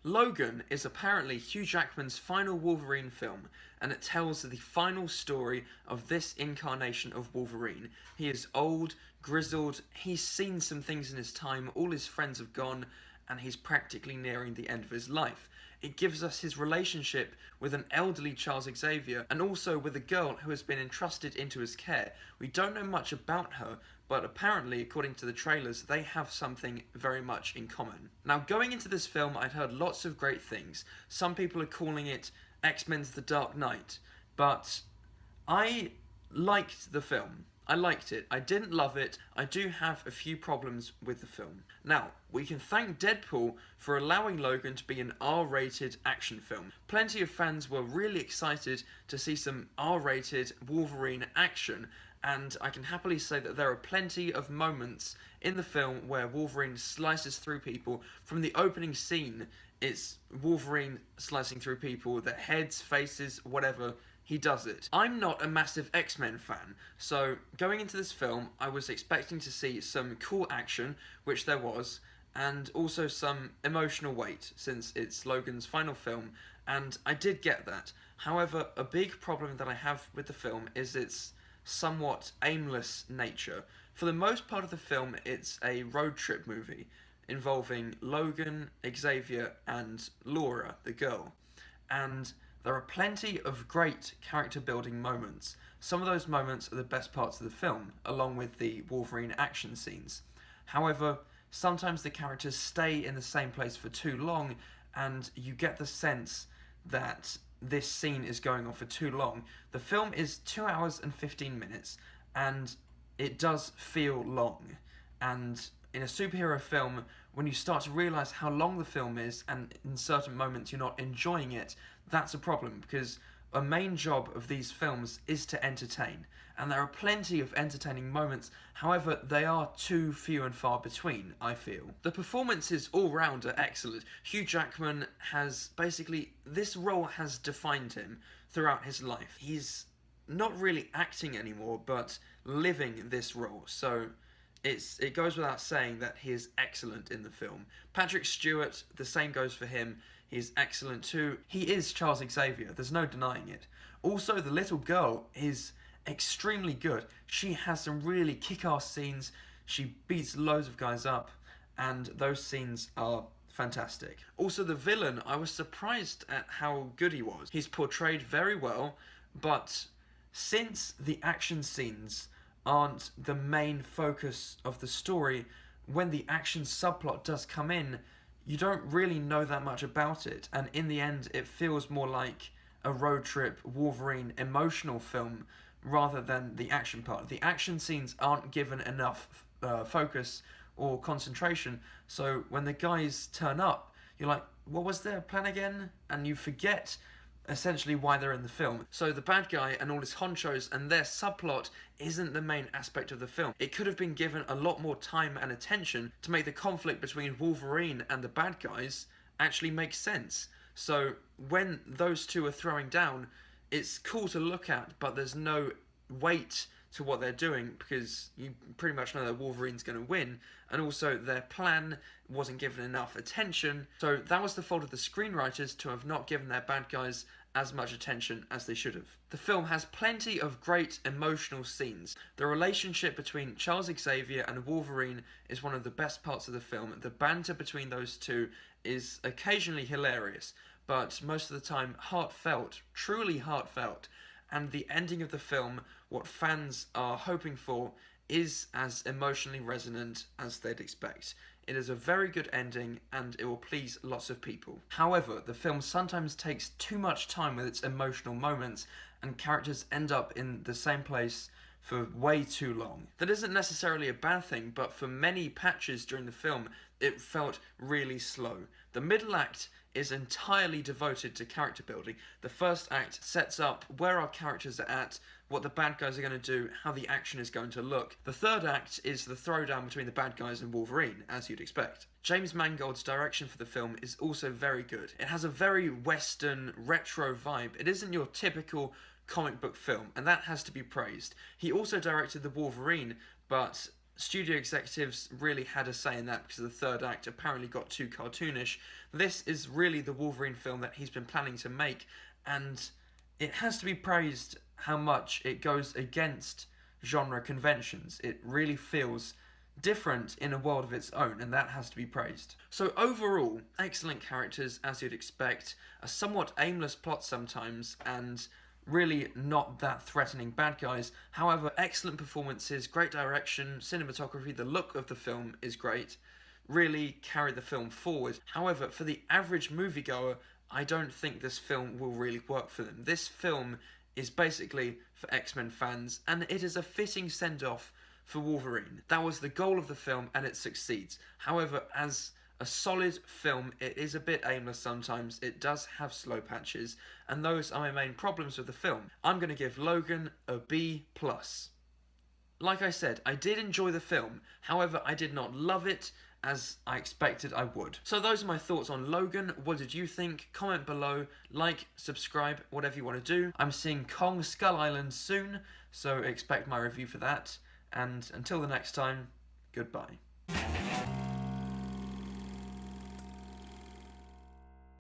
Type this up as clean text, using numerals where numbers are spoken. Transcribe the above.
Logan is apparently Hugh Jackman's final Wolverine film, and it tells the final story of this incarnation of Wolverine. He is old, grizzled, he's seen some things in his time, all his friends have gone, and he's practically nearing the end of his life. It gives us his relationship with an elderly Charles Xavier and also with a girl who has been entrusted into his care. We don't know much about her, but apparently, according to the trailers, they have something very much in common. Now, going into this film, I'd heard lots of great things. Some people are calling it X-Men's The Dark Knight, but I liked the film. I liked it. I didn't love it. I do have a few problems with the film. Now, we can thank Deadpool for allowing Logan to be an R-rated action film. Plenty of fans were really excited to see some R-rated Wolverine action, and I can happily say that there are plenty of moments in the film where Wolverine slices through people. From the opening scene, it's Wolverine slicing through people, their heads, faces, whatever. He does it. I'm not a massive X-Men fan, so going into this film, I was expecting to see some cool action, which there was, and also some emotional weight, since it's Logan's final film, and I did get that. However, a big problem that I have with the film is its somewhat aimless nature. For the most part of the film, it's a road trip movie involving Logan, Xavier, and Laura, the girl. And there are plenty of great character building moments. Some of those moments are the best parts of the film, along with the Wolverine action scenes. However, sometimes the characters stay in the same place for too long, and you get the sense that this scene is going on for too long. The film is 2 hours and 15 minutes, and it does feel long. And in a superhero film, when you start to realise how long the film is, and in certain moments you're not enjoying it, that's a problem, because a main job of these films is to entertain, and there are plenty of entertaining moments. However, they are too few and far between, I feel. The performances all round are excellent. Hugh Jackman has basically, this role has defined him throughout his life. He's not really acting anymore, but living this role, so it goes without saying that he is excellent in the film. Patrick Stewart, the same goes for him. He's excellent too. He is Charles Xavier, there's no denying it. Also, the little girl is extremely good. She has some really kick-ass scenes. She beats loads of guys up, and those scenes are fantastic. Also, the villain, I was surprised at how good he was. He's portrayed very well, but since the action scenes aren't the main focus of the story, when the action subplot does come in, you don't really know that much about it, and in the end it feels more like a road trip Wolverine emotional film rather than the action part. The action scenes aren't given enough focus or concentration, so when the guys turn up, you're like, what was their plan again? And you forget essentially why they're in the film. So the bad guy and all his honchos and their subplot isn't the main aspect of the film. It could have been given a lot more time and attention to make the conflict between Wolverine and the bad guys actually make sense. So when those two are throwing down, it's cool to look at, but there's no weight to what they're doing, because you pretty much know that Wolverine's going to win, and also their plan wasn't given enough attention. So that was the fault of the screenwriters to have not given their bad guys as much attention as they should have. The film has plenty of great emotional scenes. The relationship between Charles Xavier and Wolverine is one of the best parts of the film. The banter between those two is occasionally hilarious, but most of the time heartfelt, truly heartfelt. And the ending of the film, what fans are hoping for, is as emotionally resonant as they'd expect. It is a very good ending, and it will please lots of people. However, the film sometimes takes too much time with its emotional moments, and characters end up in the same place for way too long. That isn't necessarily a bad thing, but for many patches during the film, it felt really slow. The middle act is entirely devoted to character building. The first act sets up where our characters are at, what the bad guys are going to do, how the action is going to look. The third act is the throwdown between the bad guys and Wolverine, as you'd expect. James Mangold's direction for the film is also very good. It has a very Western, retro vibe. It isn't your typical comic book film, and that has to be praised. He also directed the Wolverine, but studio executives really had a say in that because the third act apparently got too cartoonish. This is really the Wolverine film that he's been planning to make, and it has to be praised how much it goes against genre conventions. It really feels different in a world of its own, and that has to be praised. So overall, excellent characters as you'd expect, a somewhat aimless plot sometimes, and really not that threatening bad guys. However, excellent performances, great direction, cinematography, the look of the film is great, really carried the film forward. However, for the average moviegoer, I don't think this film will really work for them. This film is basically for X-Men fans, and it is a fitting send-off for Wolverine. That was the goal of the film, and it succeeds. However, as a solid film, it is a bit aimless sometimes. It does have slow patches, and those are my main problems with the film. I'm going to give Logan a B+. Like I said, I did enjoy the film. However, I did not love it as I expected I would. So those are my thoughts on Logan. What did you think? Comment below, like, subscribe, whatever you want to do. I'm seeing Kong Skull Island soon, so expect my review for that. And until the next time, goodbye.